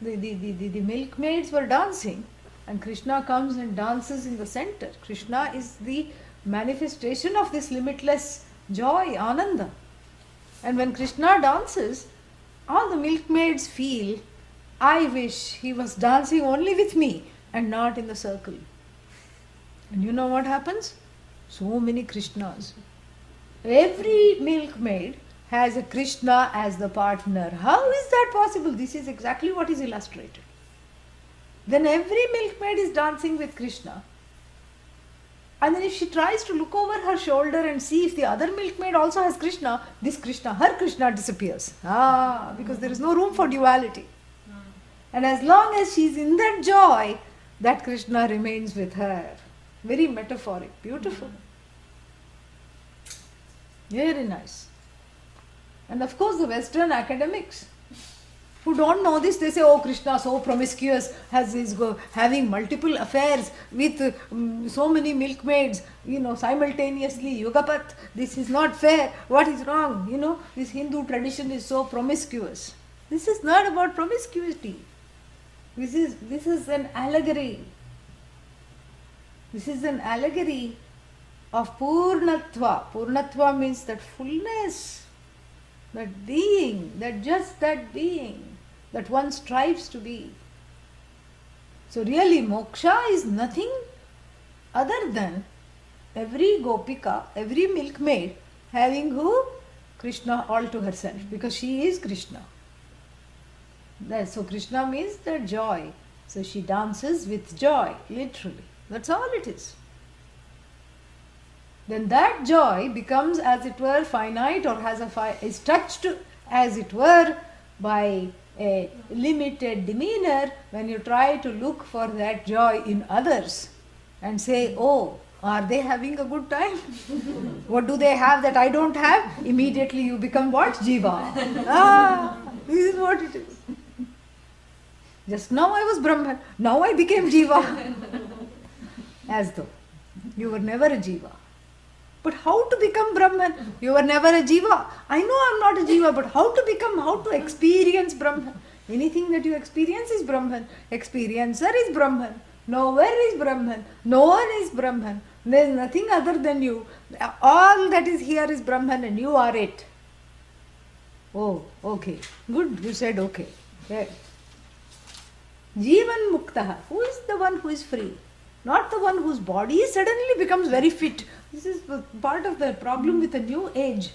milkmaids were dancing and Krishna comes and dances in the center. Krishna is the manifestation of this limitless joy, Ananda. And when Krishna dances, all the milkmaids feel, I wish he was dancing only with me and not in the circle. And you know what happens? So many Krishnas. Every milkmaid has a Krishna as the partner. How is that possible? This is exactly what is illustrated. Then every milkmaid is dancing with Krishna. And then if she tries to look over her shoulder and see if the other milkmaid also has Krishna, this Krishna, her Krishna disappears. Because there is no room for duality. And as long as she is in that joy, that Krishna remains with her. Very metaphoric, beautiful. Very nice. And of course the Western academics who don't know this, they say, oh, Krishna so promiscuous, is having multiple affairs with so many milkmaids, simultaneously, Yugapat, this is not fair, what is wrong, this Hindu tradition is so promiscuous. This is not about promiscuity. This is an allegory. This is an allegory of Purnatva. Purnatva means that fullness, that being, that being that one strives to be. So really moksha is nothing other than every gopika, every milkmaid having who? Krishna all to herself, because she is Krishna. So Krishna means that joy. So she dances with joy, literally. That's all it is. Then that joy becomes, as it were, finite, or is touched, as it were, by a limited demeanor when you try to look for that joy in others and say, oh, are they having a good time? What do they have that I don't have? Immediately you become what? Jiva. This is what it is. Just now I was Brahman, now I became Jiva. As though you were never a Jiva. But how to become Brahman? You were never a Jiva. I know I am not a Jiva, but how to experience Brahman? Anything that you experience is Brahman. Experiencer is Brahman. Knower is Brahman. Known is Brahman. There is nothing other than you. All that is here is Brahman and you are it. Oh, okay. Good, you said okay. Okay. Jivan Muktaha. Who is the one who is free? Not the one whose body suddenly becomes very fit. This is part of the problem with the new age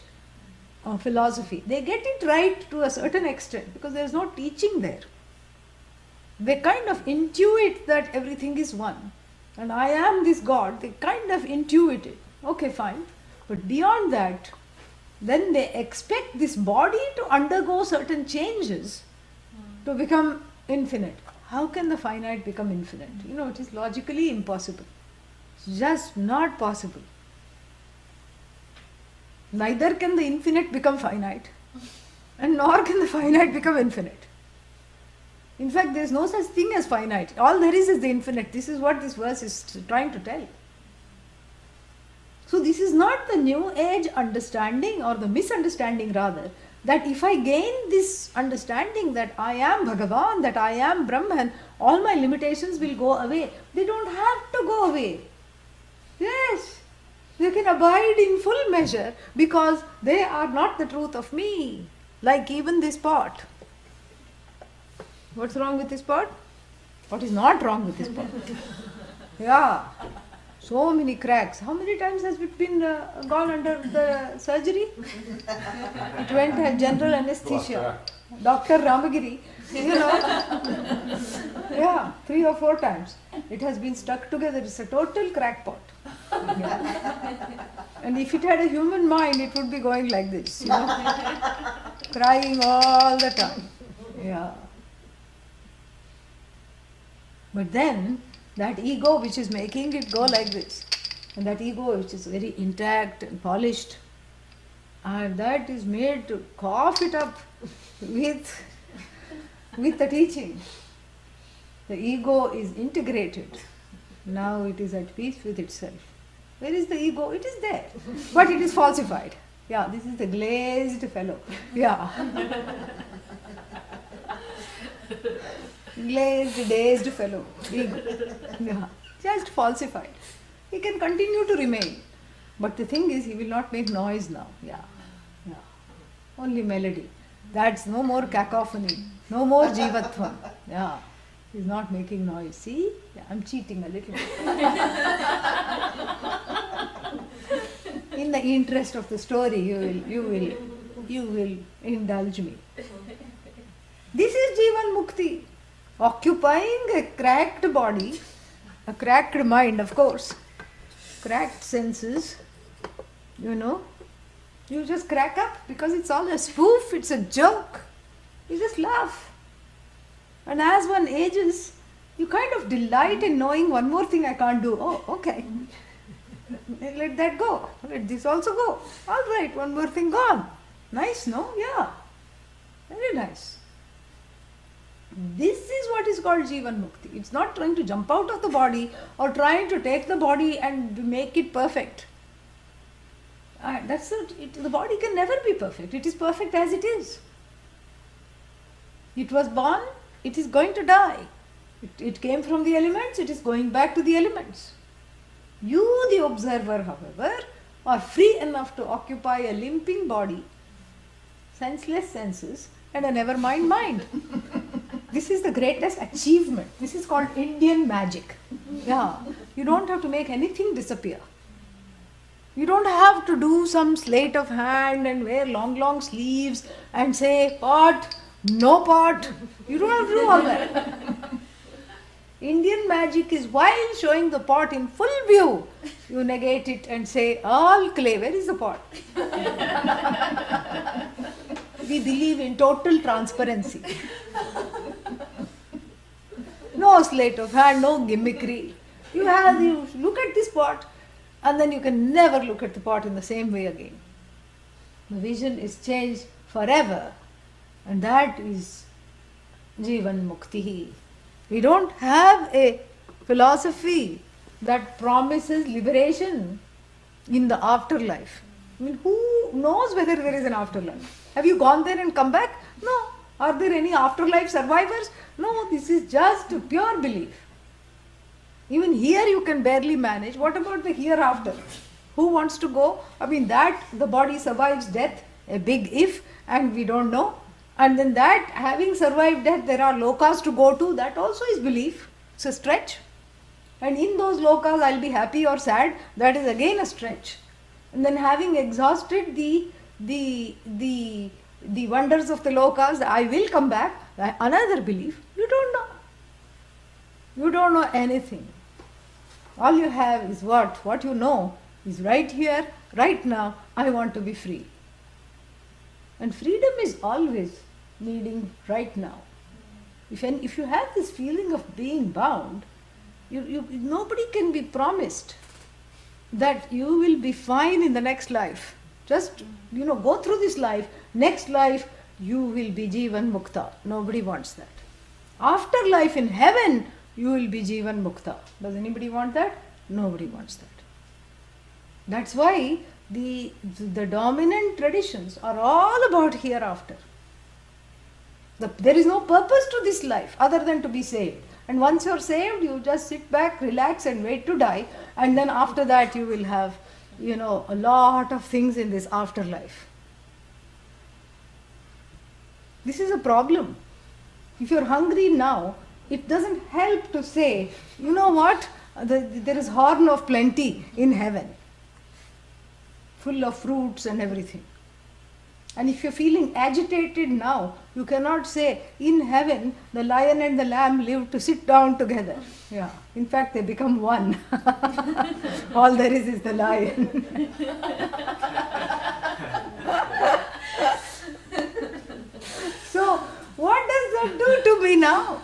philosophy. They get it right to a certain extent because there is no teaching there. They kind of intuit that everything is one. And I am this God. They kind of intuit it. Okay, fine. But beyond that, then they expect this body to undergo certain changes to become infinite. How can the finite become infinite? It is logically impossible. It's just not possible. Neither can the infinite become finite, and nor can the finite become infinite. In fact, there is no such thing as finite. All there is the infinite. This is what this verse is trying to tell. So this is not the new age understanding, or the misunderstanding rather, that if I gain this understanding that I am Bhagavan, that I am Brahman, all my limitations will go away. They don't have to go away. Yes, they can abide in full measure because they are not the truth of me. Like even this pot. What's wrong with this pot? What is not wrong with this pot? Yeah. So many cracks. How many times has it been gone under the surgery? It went at general anesthesia. Dr. Ramagiri, yeah, 3 or 4 times. It has been stuck together. It's a total crackpot. Yeah. And if it had a human mind, it would be going like this, crying all the time. Yeah. But then, that ego which is making it go like this, and that ego which is very intact and polished, and that is made to cough it up with the teaching. The ego is integrated. Now it is at peace with itself. Where is the ego? It is there. But it is falsified. Yeah, this is the glazed fellow. Yeah. Glazed, dazed fellow. Ego. Yeah. Just falsified. He can continue to remain. But the thing is, he will not make noise now. Yeah. Yeah. Only melody. That's no more cacophony. No more jivatvam. Yeah. He's not making noise. See? Yeah, I'm cheating a little bit. In the interest of the story, you will indulge me. This is Jivan Mukti. Occupying a cracked body, a cracked mind, of course, cracked senses, you just crack up because it's all a spoof, it's a joke. You just laugh. And as one ages, you kind of delight in knowing one more thing I can't do. Oh, okay. Let that go. Let this also go. All right, one more thing gone. Nice, no? Yeah. Very nice. This is what is called Jivan Mukti. It's not trying to jump out of the body or trying to take the body and make it perfect. The body can never be perfect. It is perfect as it is. It was born, it is going to die. It came from the elements, it is going back to the elements. You, the observer, however, are free enough to occupy a limping body, senseless senses, and a never mind. This is the greatest achievement. This is called Indian magic. Yeah, you don't have to make anything disappear. You don't have to do some sleight of hand and wear long sleeves and say pot, no pot. You don't have to do all that. Indian magic is while showing the pot in full view, you negate it and say, all clay, where is the pot? We believe in total transparency. No sleight of hand, no gimmickry. You look at this pot and then you can never look at the pot in the same way again. The vision is changed forever, and that is Jivan Mukti. We don't have a philosophy that promises liberation in the afterlife. I mean, who knows whether there is an afterlife? Have you gone there and come back? No. Are there any afterlife survivors? No, this is just pure belief. Even here you can barely manage. What about the hereafter? Who wants to go? I mean, that the body survives death, a big if, and we don't know. And then that, having survived death, there are lokas to go to, that also is belief. It's a stretch. And in those lokas, I'll be happy or sad, that is again a stretch. And then having exhausted the wonders of the lokas, I will come back, another belief. You don't know. You don't know anything. All you have is what? What you know is right here, right now, I want to be free. And freedom is always needing right now. If you have this feeling of being bound, nobody can be promised that you will be fine in the next life. Just, go through this life. Next life, you will be Jivan Mukta. Nobody wants that. After life in heaven, you will be Jivan Mukta. Does anybody want that? Nobody wants that. That's why the dominant traditions are all about hereafter. There is no purpose to this life other than to be saved. And once you are saved, you just sit back, relax and wait to die. And then after that you will have, a lot of things in this afterlife. This is a problem. If you are hungry now, it doesn't help to say, you know what, there is horn of plenty in heaven, full of fruits and everything. And if you're feeling agitated now, you cannot say, in heaven, the lion and the lamb live to sit down together. Yeah. In fact, they become one. All there is the lion. So, what does that do to me now?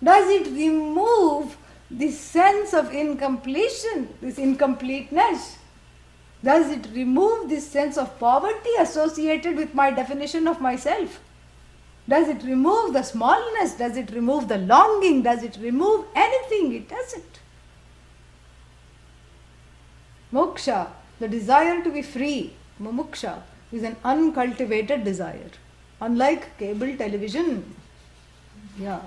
Does it remove this sense of incompletion, this incompleteness? Does it remove this sense of poverty associated with my definition of myself? Does it remove the smallness? Does it remove the longing? Does it remove anything? It doesn't. Moksha, the desire to be free, mumuksha, is an uncultivated desire. Unlike cable television. Yeah.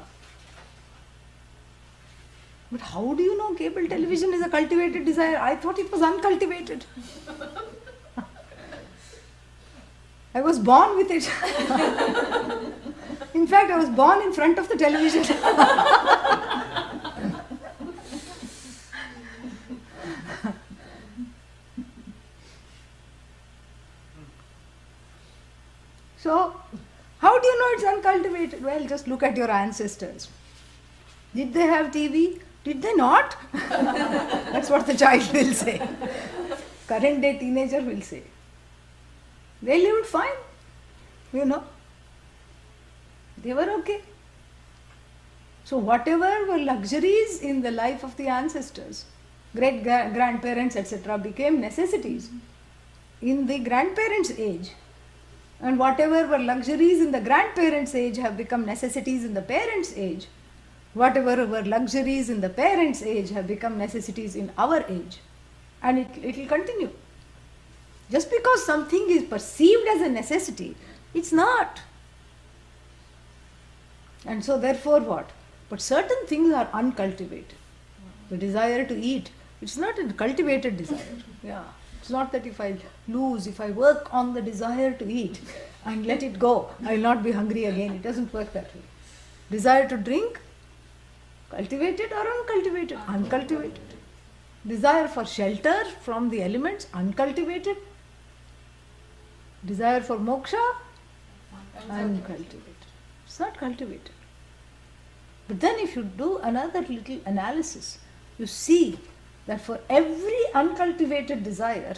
But how do you know cable television is a cultivated desire? I thought it was uncultivated. I was born with it. In fact, I was born in front of the television. So, how do you know it's uncultivated? Well, just look at your ancestors. Did they have TV? Did they not? That's what the child will say. Current day teenager will say. They lived fine, you know. They were okay. So whatever were luxuries in the life of the ancestors, great grandparents, etc., became necessities in the grandparents' age. And whatever were luxuries in the grandparents' age have become necessities in the parents' age. Whatever were luxuries in the parents' age have become necessities in our age. And it will continue. Just because something is perceived as a necessity, it's not. And so therefore what? But certain things are uncultivated. The desire to eat, it's not a cultivated desire. Yeah. It's not that if I work on the desire to eat and let it go, I will not be hungry again. It doesn't work that way. Desire to drink, cultivated or uncultivated? Uncultivated. Desire for shelter from the elements, uncultivated. Desire for moksha, uncultivated. It's not cultivated. But then if you do another little analysis, you see that for every uncultivated desire,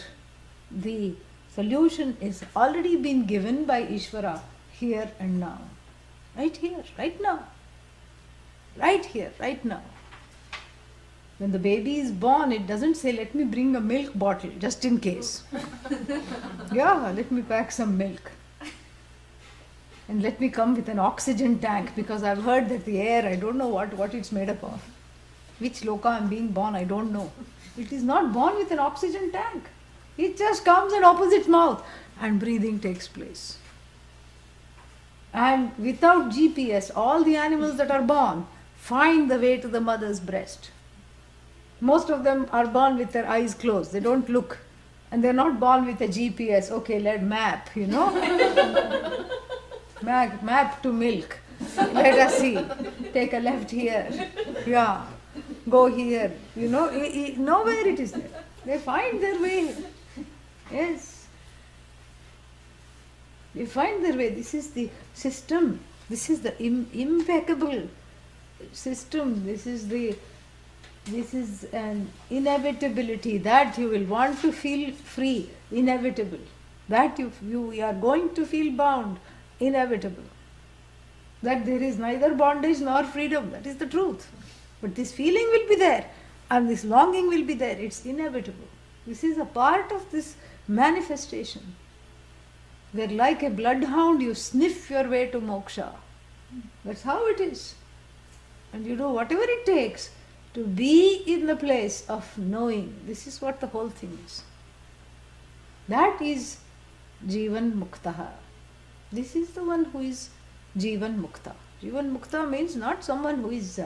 the solution is already been given by Ishvara here and now. Right here, right now. Right here, right now. When the baby is born, it doesn't say, let me bring a milk bottle just in case. Yeah, let me pack some milk. And let me come with an oxygen tank because I've heard that the air, I don't know what it's made up of. Which loka I'm being born, I don't know. It is not born with an oxygen tank. It just comes and opens its mouth and breathing takes place. And without GPS, all the animals that are born find the way to the mother's breast. Most of them are born with their eyes closed. They don't look. And they're not born with a GPS. Okay, let map, you know. Map to milk. Let us see. Take a left here. Yeah. Go here. You know, nowhere it is there. They find their way. Yes. They find their way. This is the system. This is the impeccable system. This is an inevitability that you will want to feel free, inevitable. That you are going to feel bound, inevitable. That there is neither bondage nor freedom, that is the truth. But this feeling will be there and this longing will be there, it's inevitable. This is a part of this manifestation. Where like a bloodhound you sniff your way to moksha. That's how it is. And you do whatever it takes to be in the place of knowing. This is what the whole thing is. That is Jivan Muktaha. This is the one who is Jivan Mukta. Jivan Mukta means not someone who is,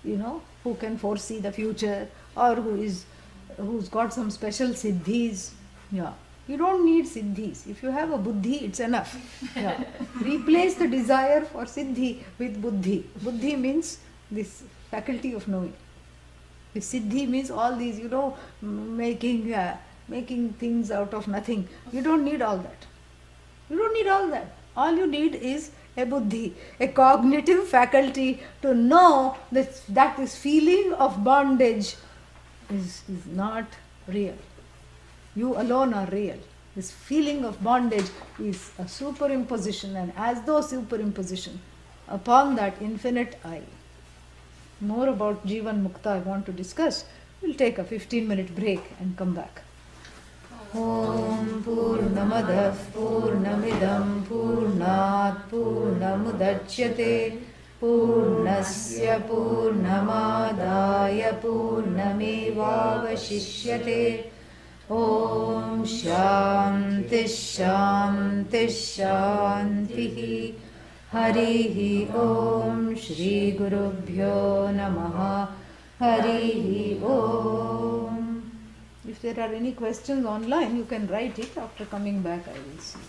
who can foresee the future or who's got some special siddhis. Yeah. You don't need siddhis. If you have a buddhi, it's enough. Yeah. Replace the desire for siddhi with buddhi. Buddhi means this faculty of knowing. The siddhi means all these, making things out of nothing. You don't need all that. You don't need all that. All you need is a buddhi, a cognitive faculty to know that this feeling of bondage is not real. You alone are real. This feeling of bondage is a superimposition, and as though superimposition upon that infinite I. More about Jivan Mukta I want to discuss. We'll take a 15-minute break and come back. Om Purnamadah Purnamidam Purnat Purnamudachyate Purnasya Purnamadaya Purnamevavashishyate. Om Shanti Shanti Shanti. Harihi Om Shri Gurubhyo Namaha. Harihi Om. If there are any questions online, you can write it. After coming back, I will see.